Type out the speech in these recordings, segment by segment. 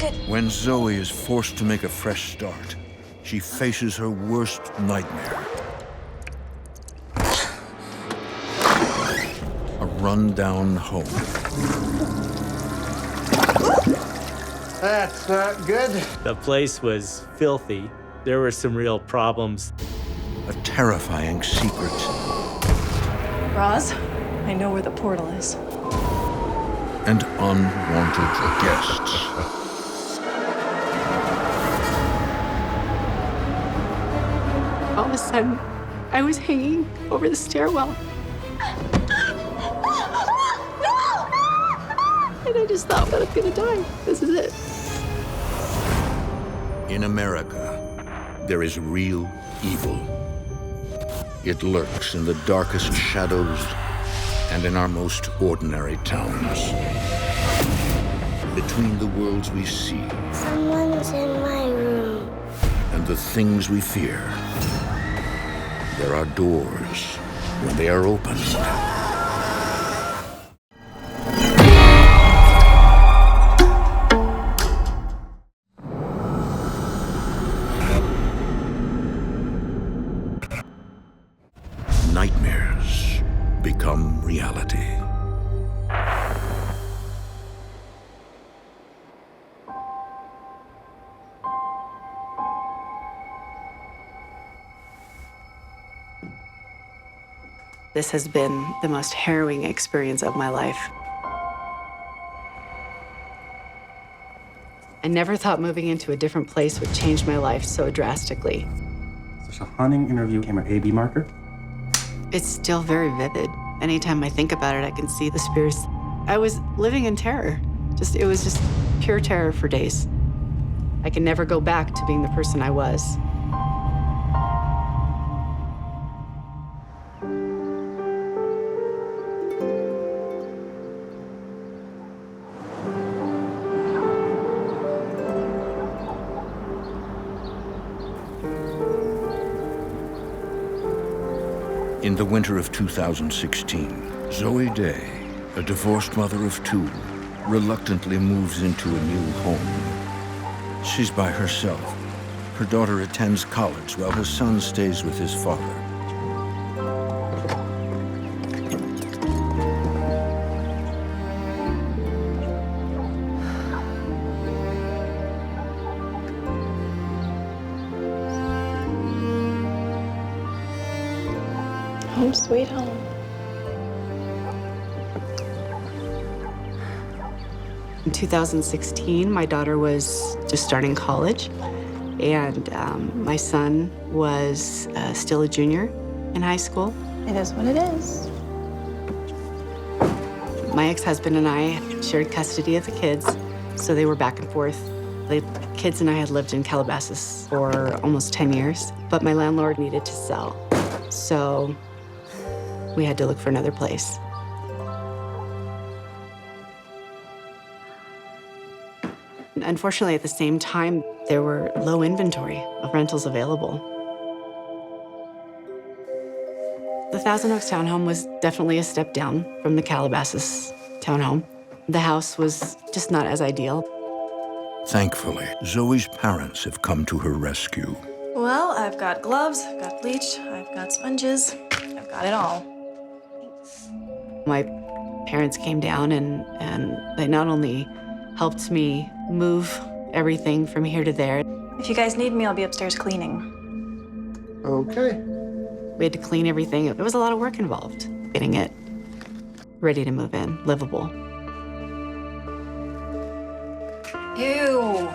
good. When Zoe is forced to make a fresh start, she faces her worst nightmare. A run-down home. That's not good. The place was filthy. There were some real problems. A terrifying secret. Roz, I know where the portal is. And unwanted guests. All of a sudden, I was hanging over the stairwell. And I just thought, well, I'm gonna die. This is it. In America, there is real evil. It lurks in the darkest shadows and in our most ordinary towns. Between the worlds we see Someone's in my room. and the things we fear, there are doors. When they are opened, nightmares become reality. This has been the most harrowing experience of my life. I never thought moving into a different place would change my life so drastically. There's a haunting interview camera AB marker. It's still very vivid. Anytime I think about it, I can see the spirits. I was living in terror. It was just pure terror for days. I can never go back to being the person I was. In the winter of 2016, Zoe Dei, a divorced mother of two, reluctantly moves into a new home. She's by herself. Her daughter attends college while her son stays with his father. Home sweet home. In 2016, my daughter was just starting college, and my son was still a junior in high school. It is what it is. My ex-husband and I shared custody of the kids, so they were back and forth. The kids and I had lived in Calabasas for almost 10 years, but my landlord needed to sell, so we had to look for another place. Unfortunately, at the same time, there were low inventory of rentals available. The Thousand Oaks townhome was definitely a step down from the Calabasas townhome. The house was just not as ideal. Thankfully, Zoe's parents have come to her rescue. Well, I've got gloves, I've got bleach, I've got sponges, I've got it all. My parents came down and they not only helped me move everything from here to there. If you guys need me, I'll be upstairs cleaning. Okay. We had to clean everything. There was a lot of work involved, getting it ready to move in, livable. Ew.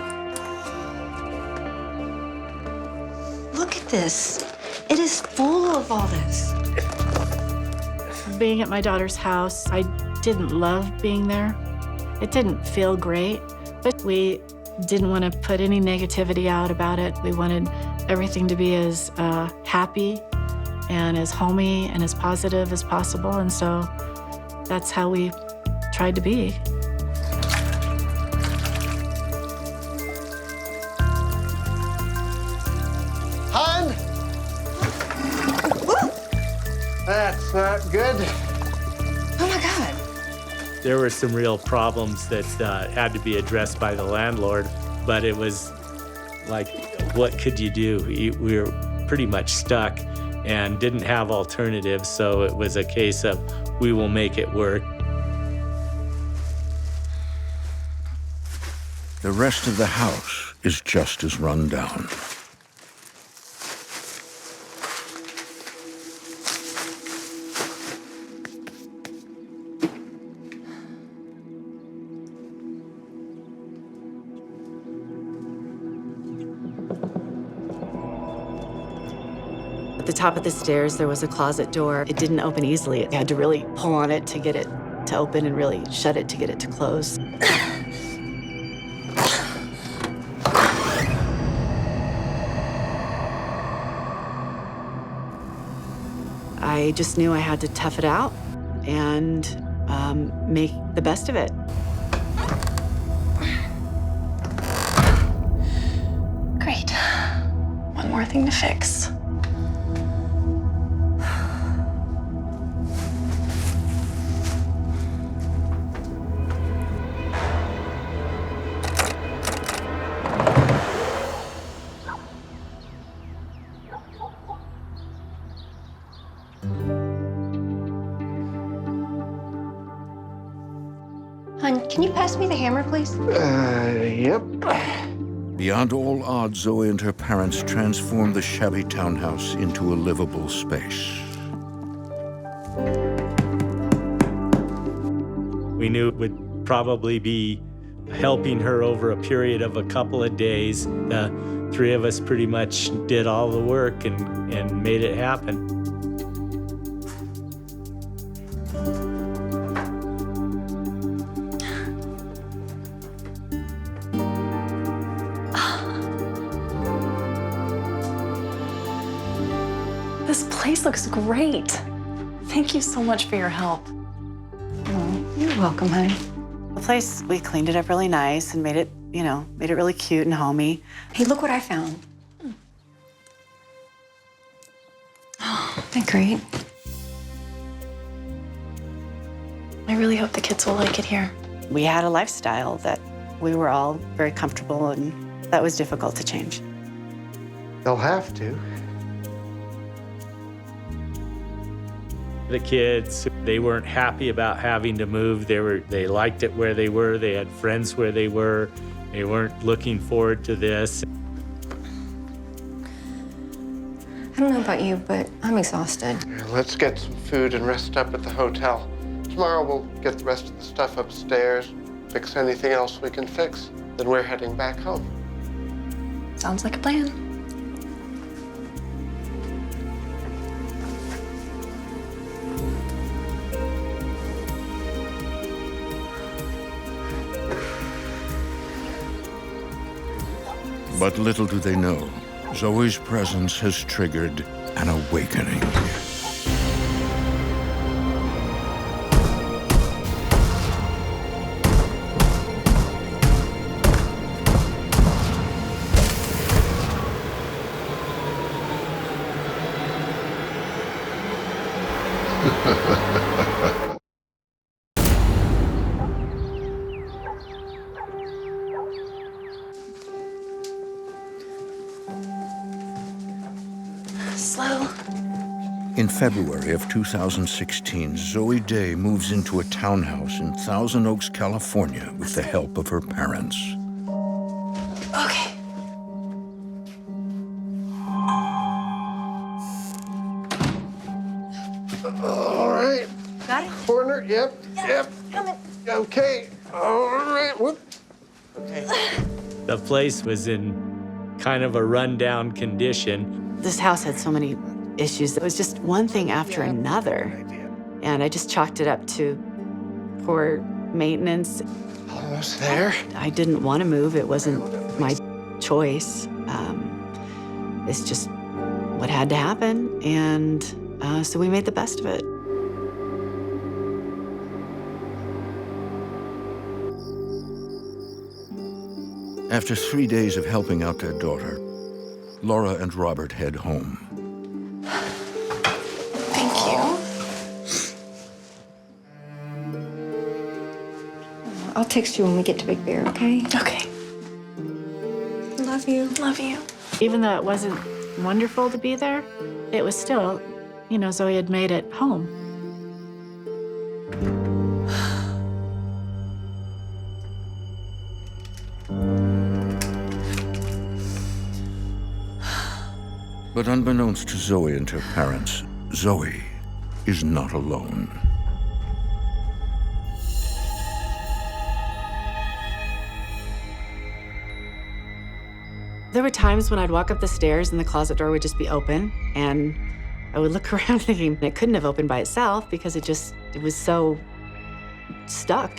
Look at this. It is full of all this. Being at my daughter's house, I didn't love being there. It didn't feel great, but we didn't want to put any negativity out about it. We wanted everything to be as happy and as homey and as positive as possible, and so that's how we tried to be. Hun! That's not good. Oh my God. There were some real problems that had to be addressed by the landlord, but it was like, what could you do? We were pretty much stuck and didn't have alternatives, so it was a case of, we will make it work. The rest of the house is just as run down. At the top of the stairs, there was a closet door. It didn't open easily. I had to really pull on it to get it to open and really shut it to get it to close. I just knew I had to tough it out and make the best of it. Great. One more thing to fix. Hon, can you pass me the hammer, please? Yep. Beyond all odds, Zoe and her parents transformed the shabby townhouse into a livable space. We knew it would probably be helping her over a period of a couple of days. The three of us pretty much did all the work and made it happen. This place looks great. Thank you so much for your help. Oh, you're welcome, honey. The place, we cleaned it up really nice and made it, made it really cute and homey. Hey, look what I found. Oh, isn't that great? I really hope the kids will like it here. We had a lifestyle that we were all very comfortable, and that was difficult to change. They'll have to. The kids, they weren't happy about having to move. They liked it where they were. They had friends where they were. They weren't looking forward to this. I don't know about you, but I'm exhausted. Let's get some food and rest up at the hotel. Tomorrow we'll get the rest of the stuff upstairs, fix anything else we can fix. Then we're heading back home. Sounds like a plan. But little do they know, Zoe's presence has triggered an awakening. Slow. In February of 2016, Zoe Dei moves into a townhouse in Thousand Oaks, California, with the help of her parents. Okay. All right. Got it? Corner, yep. Coming. Okay. All right. Whoop. Okay. The place was in kind of a rundown condition. This house had so many issues. It was just one thing after another. And I just chalked it up to poor maintenance. Almost there. I didn't want to move. It wasn't my choice. It's just what had to happen. And so we made the best of it. After 3 days of helping out their daughter, Laura and Robert head home. Thank you. text you when we get to Big Bear, okay? Okay. Love you. Love you. Even though it wasn't wonderful to be there, it was still, you know, Zoe had made it home. But unbeknownst to Zoe and her parents, Zoe is not alone. There were times when I'd walk up the stairs and the closet door would just be open, and I would look around thinking it couldn't have opened by itself because it was so stuck.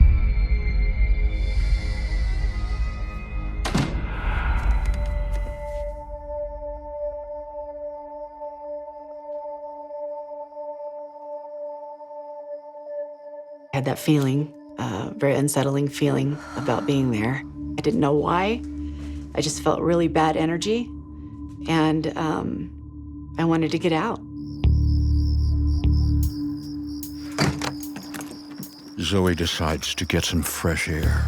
I had that feeling, very unsettling feeling about being there. I didn't know why. I just felt really bad energy, and I wanted to get out. Zoe decides to get some fresh air.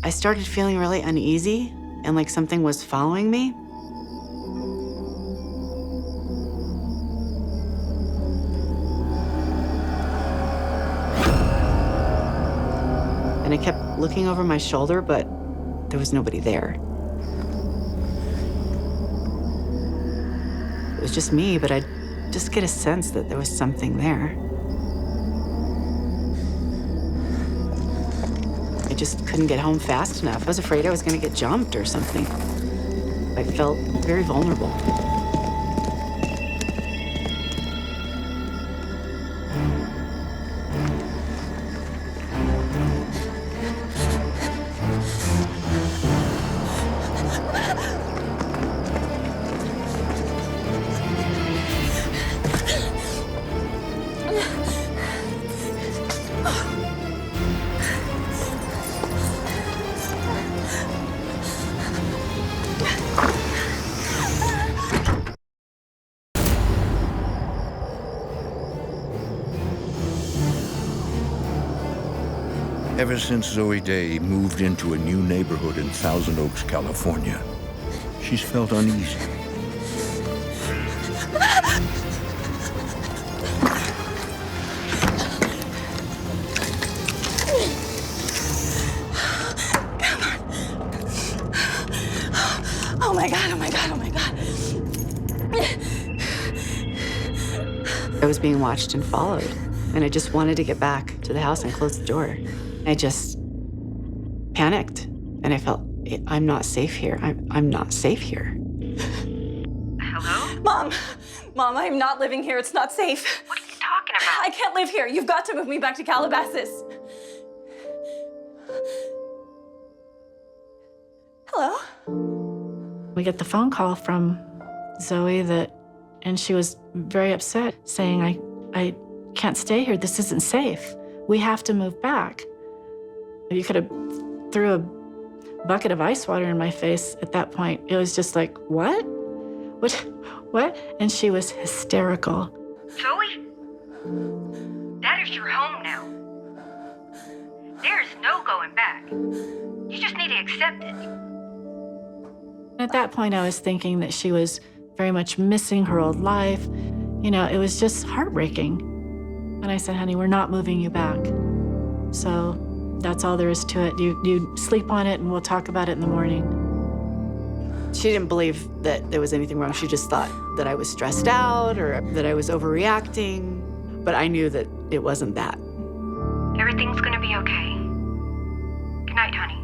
I started feeling really uneasy and like something was following me. And I kept looking over my shoulder, but there was nobody there. It was just me, but I just get a sense that there was something there. I just couldn't get home fast enough. I was afraid I was going to get jumped or something. I felt very vulnerable. Ever since Zoe Dei moved into a new neighborhood in Thousand Oaks, California, she's felt uneasy. Oh my God, oh my God, oh my God. I was being watched and followed, and I just wanted to get back to the house and close the door. I just panicked, and I felt, I'm not safe here. I'm not safe here. Hello? Mom, I'm not living here. It's not safe. What are you talking about? I can't live here. You've got to move me back to Calabasas. Hello? We get the phone call from Zoe and she was very upset, saying, I can't stay here. This isn't safe. We have to move back. You could have threw a bucket of ice water in my face at that point. It was just like, what? What? And she was hysterical. Zoe? That is your home now. There is no going back. You just need to accept it. At that point, I was thinking that she was very much missing her old life. You know, it was just heartbreaking. And I said, honey, we're not moving you back. So that's all there is to it. You sleep on it and we'll talk about it in the morning. She didn't believe that there was anything wrong. She just thought that I was stressed out or that I was overreacting. But I knew that it wasn't that. Everything's gonna be okay. Good night, honey.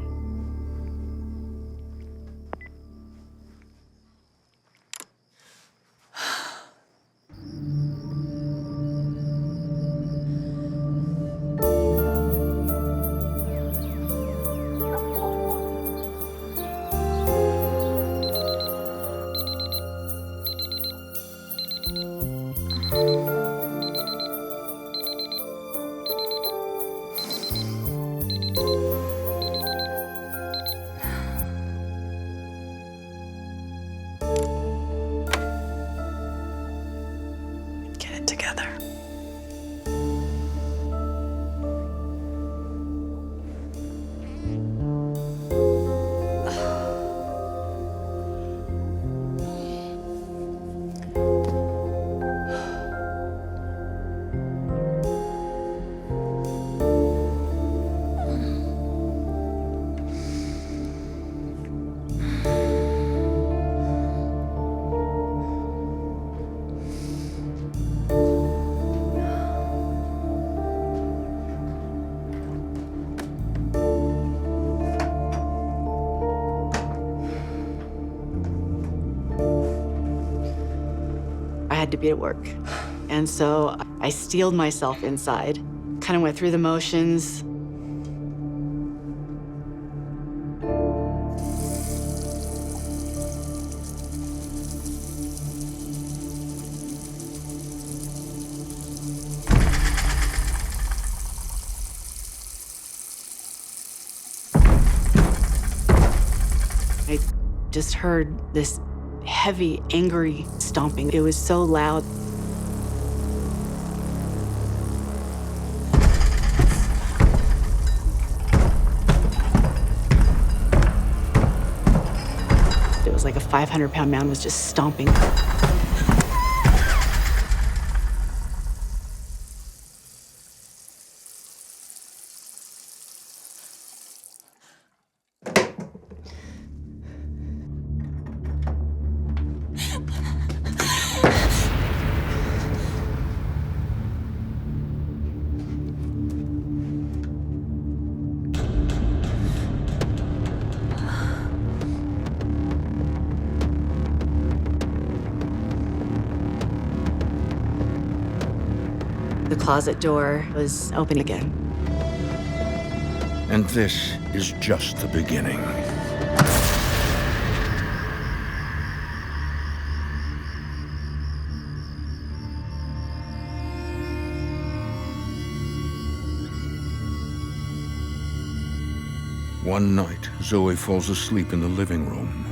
had to be at work. And so I steeled myself inside, kind of went through the motions. I just heard this heavy, angry stomping. It was so loud. It was like a 500-pound man was just stomping. The closet door was open again. And this is just the beginning. One night, Zoe falls asleep in the living room.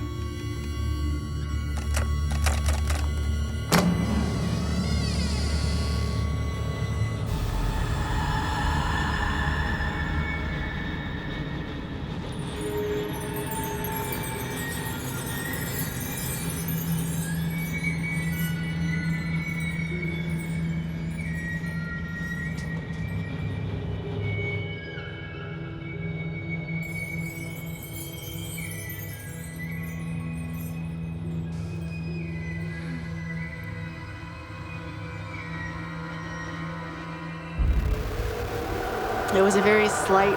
It was a very slight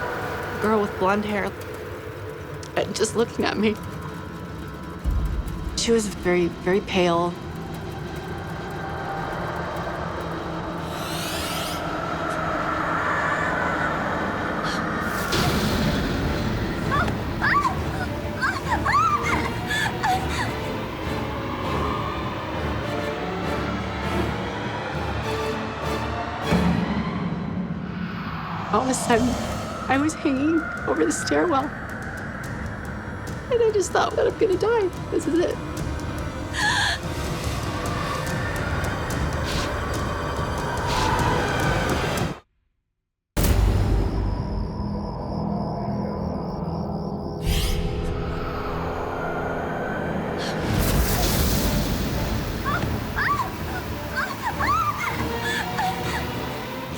girl with blonde hair, and just looking at me. She was very, very pale. All of a sudden, I was hanging over the stairwell. And I just thought that I'm gonna die. This is it.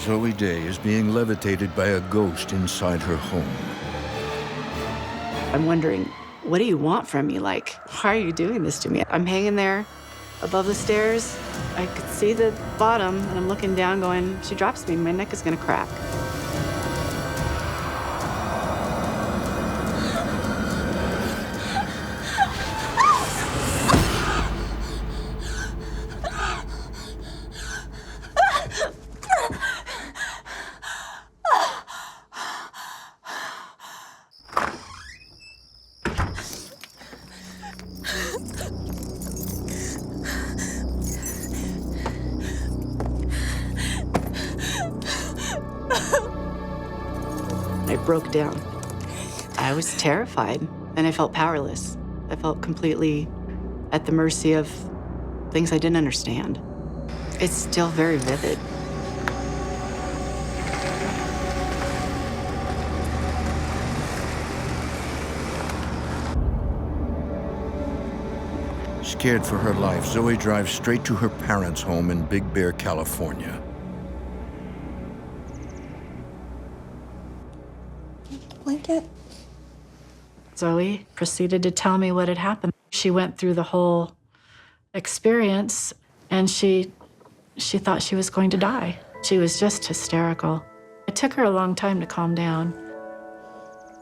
Zoe Dei is being levitated by a ghost inside her home. I'm wondering, what do you want from me? Like, why are you doing this to me? I'm hanging there above the stairs. I could see the bottom, and I'm looking down going, she drops me, my neck is gonna crack. I broke down. I was terrified, and I felt powerless. I felt completely at the mercy of things I didn't understand. It's still very vivid. Scared for her life, Zoe drives straight to her parents' home in Big Bear, California. Blanket. Zoe proceeded to tell me what had happened. She went through the whole experience, and she thought she was going to die. She was just hysterical. It took her a long time to calm down.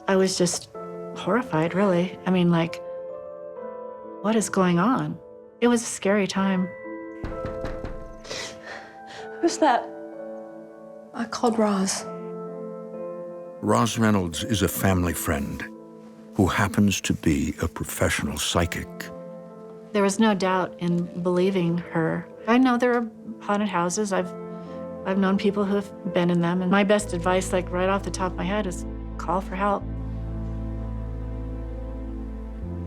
I was just horrified, really. I mean, like, what is going on? It was a scary time. Who's that? I called Roz. Roz Reynolds is a family friend who happens to be a professional psychic. There was no doubt in believing her. I know there are haunted houses. I've known people who have been in them, and my best advice, like right off the top of my head, is call for help.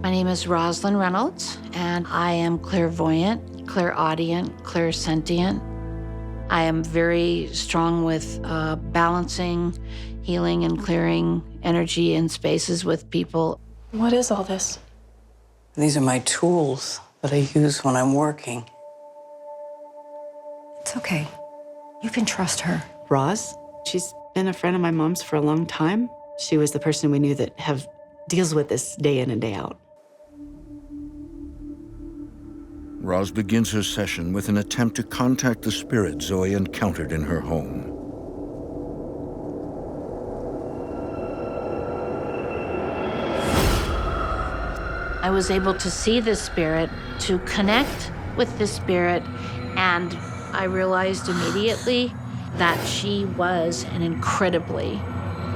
My name is Rosalind Reynolds, and I am clairvoyant, clairaudient, clairsentient. I am very strong with balancing, healing, and clearing energy in spaces with people. What is all this? These are my tools that I use when I'm working. It's okay. You can trust her. Roz, she's been a friend of my mom's for a long time. She was the person we knew that deals with this day in and day out. Roz begins her session with an attempt to contact the spirit Zoe encountered in her home. I was able to see this spirit, to connect with this spirit, and I realized immediately that she was an incredibly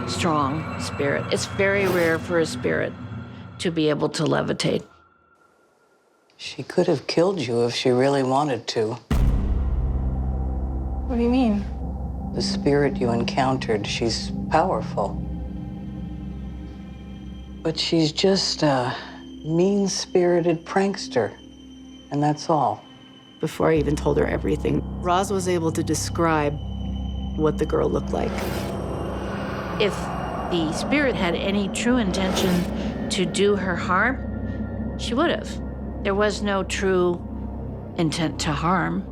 strong spirit. It's very rare for a spirit to be able to levitate. She could have killed you if she really wanted to. What do you mean? The spirit you encountered, she's powerful. But she's just a mean-spirited prankster, and that's all. Before I even told her everything, Roz was able to describe what the girl looked like. If the spirit had any true intention to do her harm, she would have. There was no true intent to harm.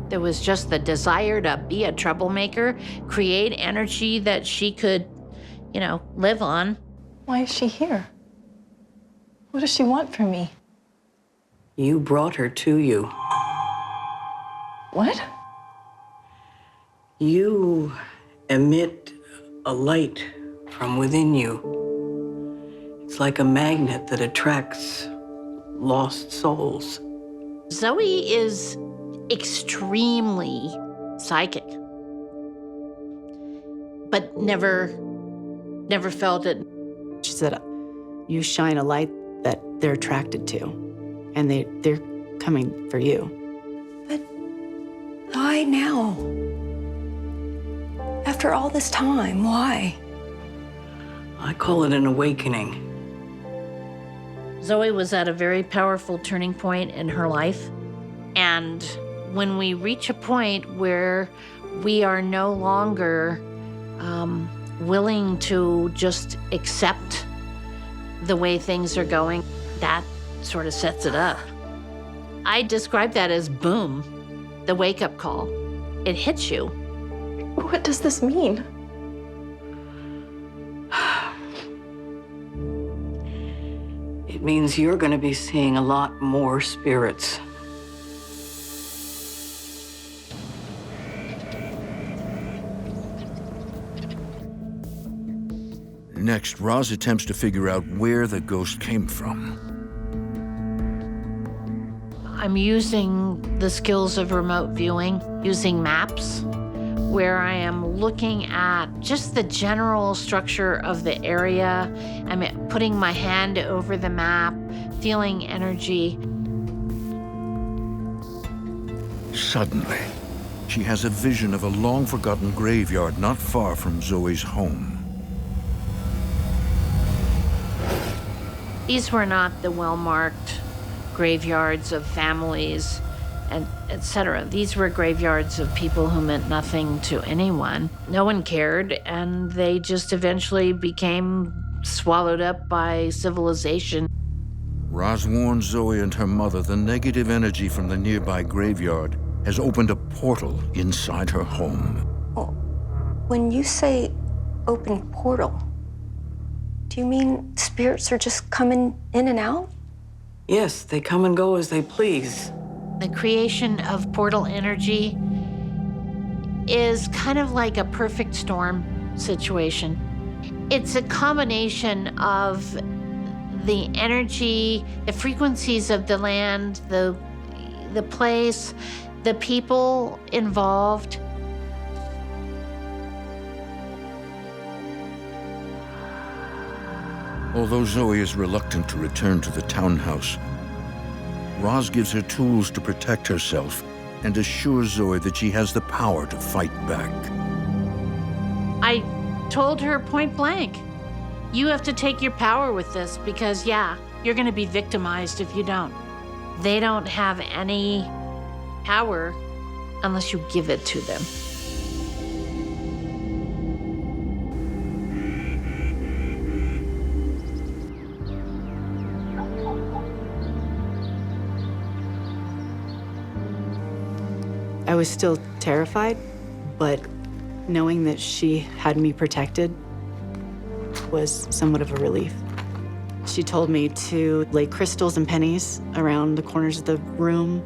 There was just the desire to be a troublemaker, create energy that she could, live on. Why is she here? What does she want from me? You brought her to you. What? You emit a light from within you. It's like a magnet that attracts lost souls. Zoe is extremely psychic, but never felt it. She said, you shine a light that they're attracted to, and they're coming for you. But why now? After all this time, why? I call it an awakening. Zoe was at a very powerful turning point in her life. And when we reach a point where we are no longer willing to just accept the way things are going, that sort of sets it up. I describe that as boom, the wake-up call. It hits you. What does this mean? It means you're going to be seeing a lot more spirits. Next, Roz attempts to figure out where the ghost came from. I'm using the skills of remote viewing, using maps, where I am looking at just the general structure of the area. I'm putting my hand over the map, feeling energy. Suddenly, she has a vision of a long-forgotten graveyard not far from Zoe's home. These were not the well-marked graveyards of families, and etc. These were graveyards of people who meant nothing to anyone. No one cared, and they just eventually became swallowed up by civilization. Roz warns Zoe and her mother the negative energy from the nearby graveyard has opened a portal inside her home. Well, when you say open portal, do you mean spirits are just coming in and out? Yes, they come and go as they please. The creation of portal energy is kind of like a perfect storm situation. It's a combination of the energy, the frequencies of the land, the place, The people involved, Although Zoe is reluctant to return to the townhouse, Roz gives her tools to protect herself and assures Zoe that she has the power to fight back. I told her point blank, you have to take your power with this because, yeah, you're going to be victimized if you don't. They don't have any power unless you give it to them. I was still terrified, but knowing that she had me protected was somewhat of a relief. She told me to lay crystals and pennies around the corners of the room.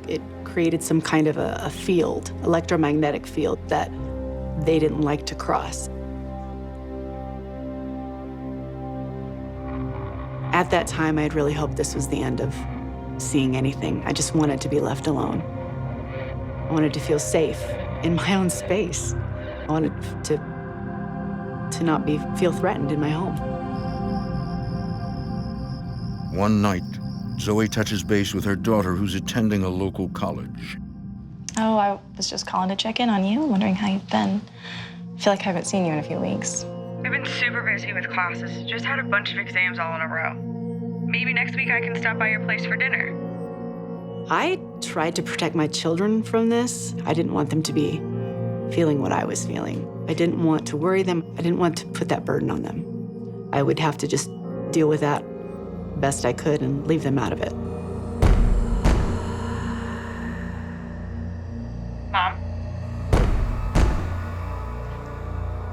It created some kind of a field, electromagnetic field, that they didn't like to cross. At that time, I'd really hoped this was the end of seeing anything. I just wanted to be left alone. I wanted to feel safe in my own space. I wanted to not feel threatened in my home. One night, Zoe touches base with her daughter who's attending a local college. Oh, I was just calling to check in on you, wondering how you've been. I feel like I haven't seen you in a few weeks. I've been super busy with classes. Just had a bunch of exams all in a row. Maybe next week I can stop by your place for dinner. I tried to protect my children from this. I didn't want them to be feeling what I was feeling. I didn't want to worry them. I didn't want to put that burden on them. I would have to just deal with that best I could and leave them out of it. Mom?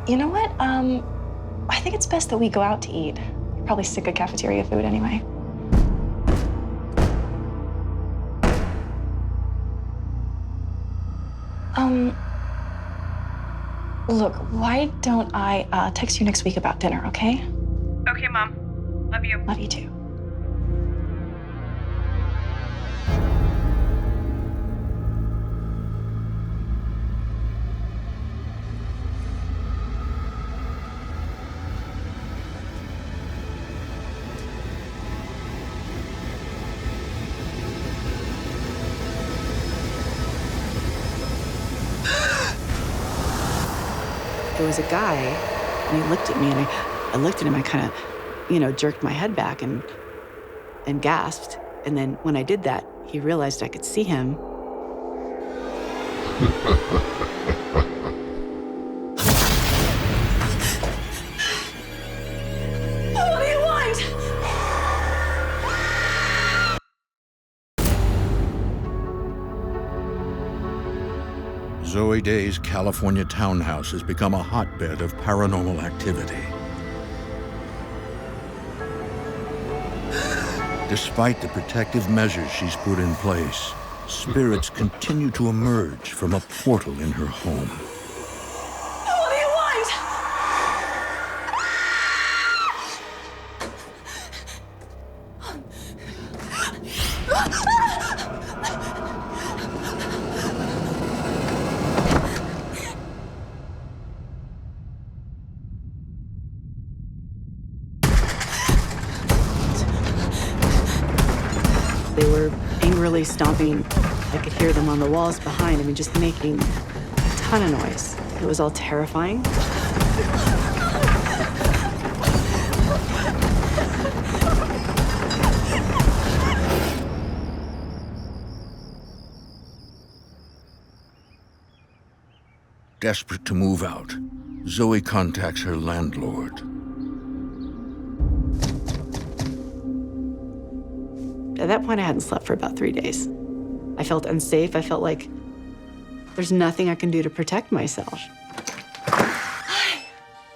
You know what? I think it's best that we go out to eat. You're probably sick of cafeteria food anyway. Look, why don't I text you next week about dinner, okay? Okay, Mom. Love you. Love you too. There was a guy, and he looked at me, and I looked at him, I kind of, jerked my head back and gasped. And then when I did that, he realized I could see him. What do you want? Zoe Dei's California townhouse has become a hotbed of paranormal activity. Despite the protective measures she's put in place, spirits continue to emerge from a portal in her home. What do you want? They were angrily stomping. I could hear them on the walls behind. I mean, just making a ton of noise. It was all terrifying. Desperate to move out, Zoe contacts her landlord. At that point, I hadn't slept for about 3 days. I felt unsafe. I felt like there's nothing I can do to protect myself.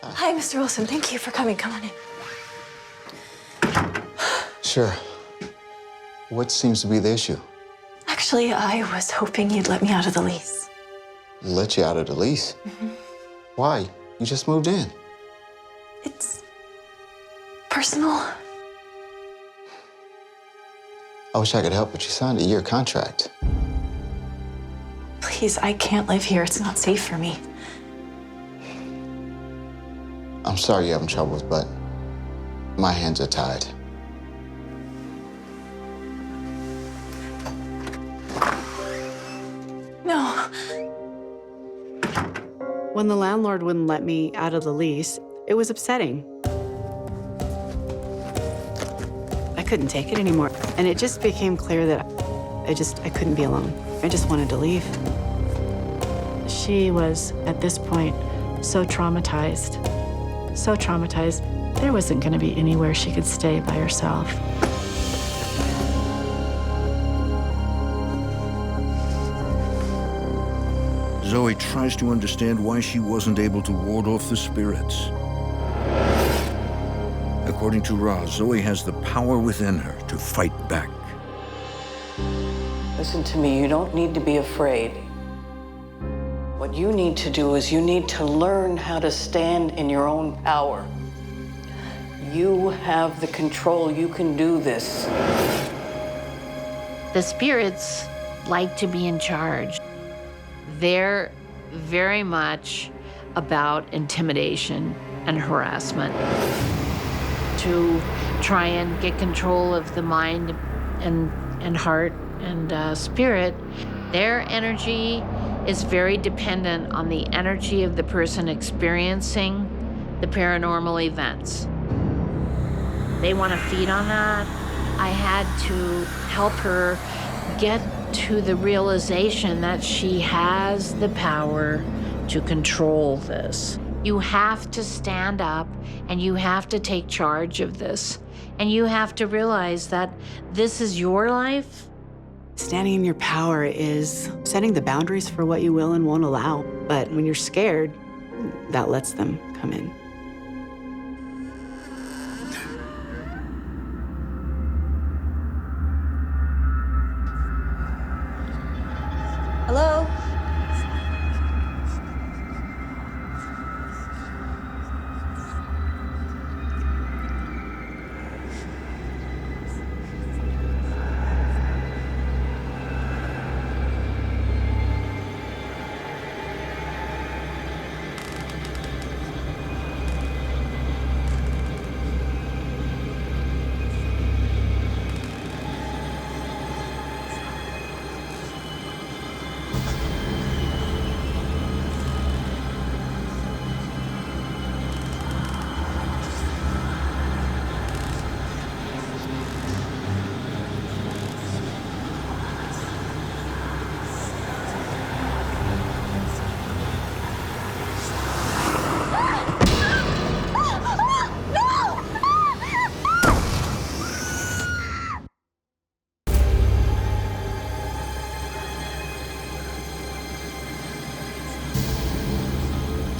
Hi, Mr. Wilson. Thank you for coming. Come on in. Sure. What seems to be the issue? Actually, I was hoping you'd let me out of the lease. Let you out of the lease? Why? You just moved in. It's personal. I wish I could help, but you signed a year contract. Please, I can't live here. It's not safe for me. I'm sorry you're having troubles, but my hands are tied. No. When the landlord wouldn't let me out of the lease, it was upsetting. I couldn't take it anymore. And it just became clear that I couldn't be alone. I just wanted to leave. She was, at this point, so traumatized. So traumatized, there wasn't going to be anywhere she could stay by herself. Zoe tries to understand why she wasn't able to ward off the spirits. According to Ra, Zoe has the power within her to fight back. Listen to me, you don't need to be afraid. What you need to do is you need to learn how to stand in your own power. You have the control, you can do this. The spirits like to be in charge. They're very much about intimidation and harassment to try and get control of the mind and heart and spirit. Their energy is very dependent on the energy of the person experiencing the paranormal events. They want to feed on that. I had to help her get to the realization that she has the power to control this. You have to stand up and you have to take charge of this. And you have to realize that this is your life. Standing in your power is setting the boundaries for what you will and won't allow. But when you're scared, that lets them come in. Hello?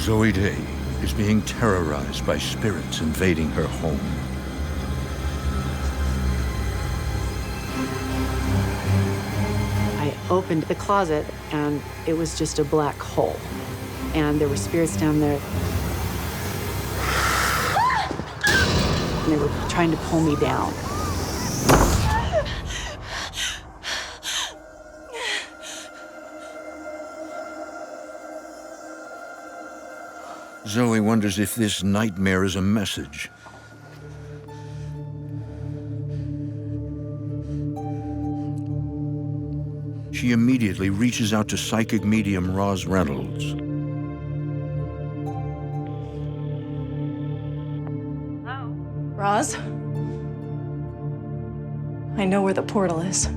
Zoe Dei is being terrorized by spirits invading her home. I opened the closet, and it was just a black hole. And there were spirits down there. And they were trying to pull me down. Zoe wonders if this nightmare is a message. She immediately reaches out to psychic medium Roz Reynolds. Hello? Roz? I know where the portal is.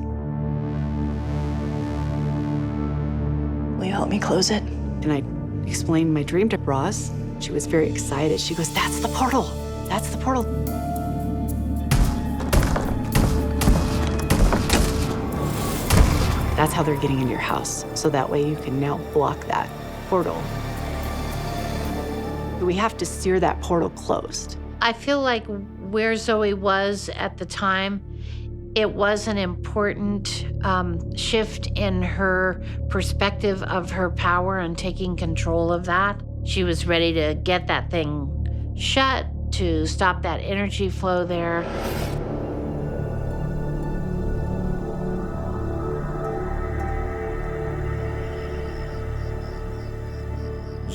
Will you help me close it? And I explained my dream to Roz. She was very excited. She goes, "That's the portal. That's the portal." That's how they're getting in your house. So that way you can now block that portal. We have to sear that portal closed. I feel like where Zoe was at the time, it was an important shift in her perspective of her power and taking control of that. She was ready to get that thing shut, to stop that energy flow there.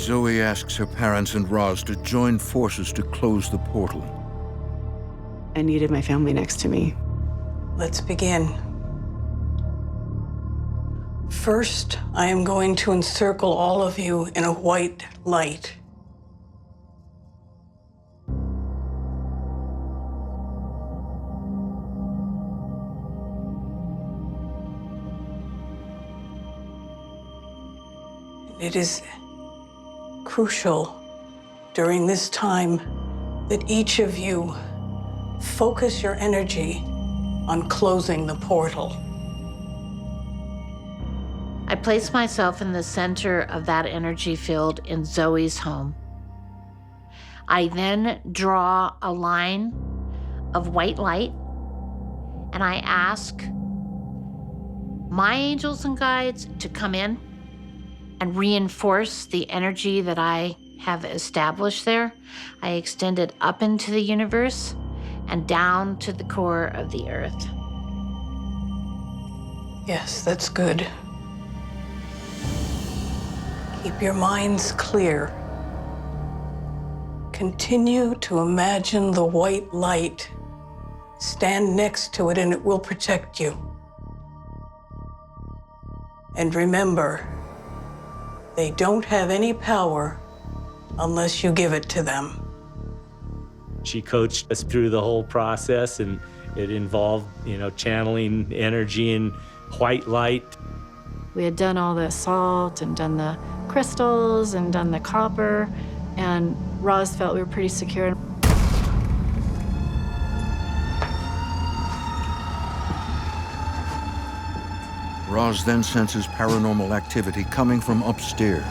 Zoe asks her parents and Roz to join forces to close the portal. I needed my family next to me. Let's begin. First, I am going to encircle all of you in a white light. It is crucial during this time that each of you focus your energy on closing the portal. I place myself in the center of that energy field in Zoe's home. I then draw a line of white light, and I ask my angels and guides to come in and reinforce the energy that I have established there. I extend it up into the universe and down to the core of the earth. Yes, that's good. Keep your minds clear. Continue to imagine the white light. Stand next to it and it will protect you. And remember, they don't have any power unless you give it to them. She coached us through the whole process, and it involved, channeling energy and white light. We had done all the salt and done the crystals and done the copper, and Roz felt we were pretty secure. Roz then senses paranormal activity coming from upstairs.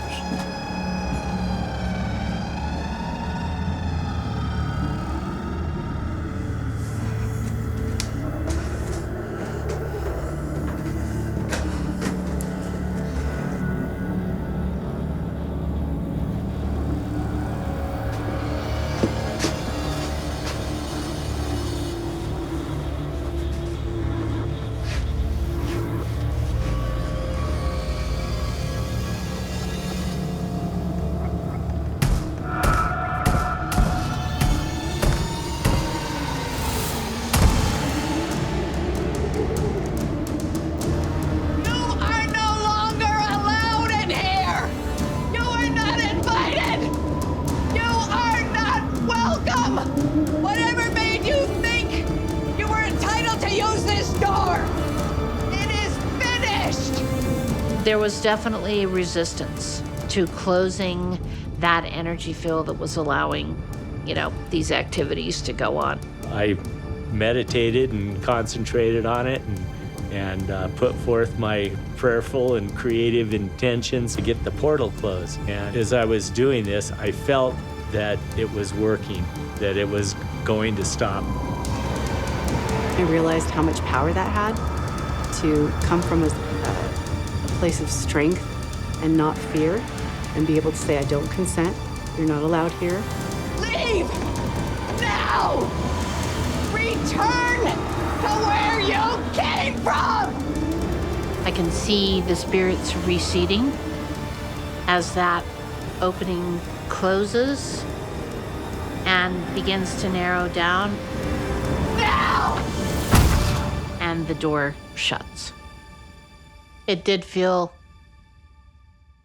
There was definitely resistance to closing that energy field that was allowing, these activities to go on. I meditated and concentrated on it and put forth my prayerful and creative intentions to get the portal closed. And as I was doing this, I felt that it was working, that it was going to stop. I realized how much power that had to come from a place of strength and not fear, and be able to say, I don't consent, you're not allowed here. Leave! Now! Return to where you came from! I can see the spirits receding as that opening closes and begins to narrow down. Now! And the door shuts. It did feel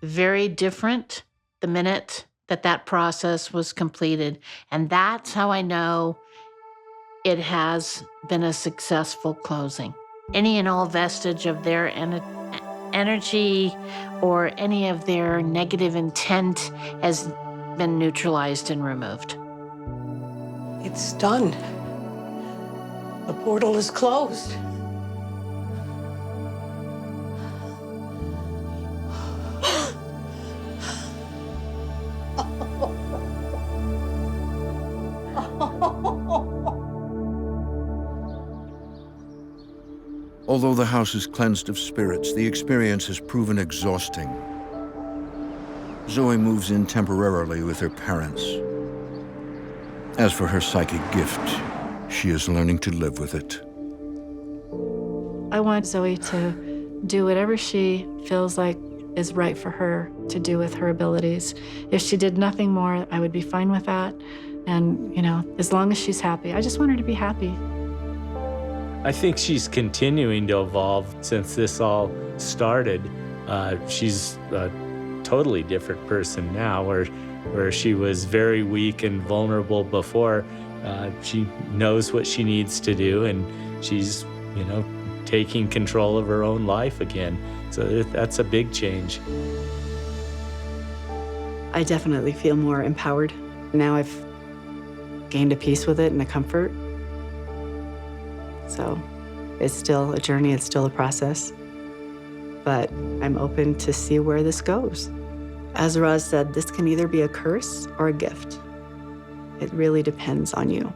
very different the minute that process was completed. And that's how I know it has been a successful closing. Any and all vestige of their energy or any of their negative intent has been neutralized and removed. It's done. The portal is closed. Although the house is cleansed of spirits, the experience has proven exhausting. Zoe moves in temporarily with her parents. As for her psychic gift, she is learning to live with it. I want Zoe to do whatever she feels like is right for her to do with her abilities. If she did nothing more, I would be fine with that. And, you know, as long as she's happy, I just want her to be happy. I think she's continuing to evolve since this all started. She's a totally different person now, where she was very weak and vulnerable before. She knows what she needs to do, and she's, you know, taking control of her own life again. So that's a big change. I definitely feel more empowered. Now I've gained a peace with it and a comfort. So it's still a journey, it's still a process. But I'm open to see where this goes. As Roz said, this can either be a curse or a gift. It really depends on you.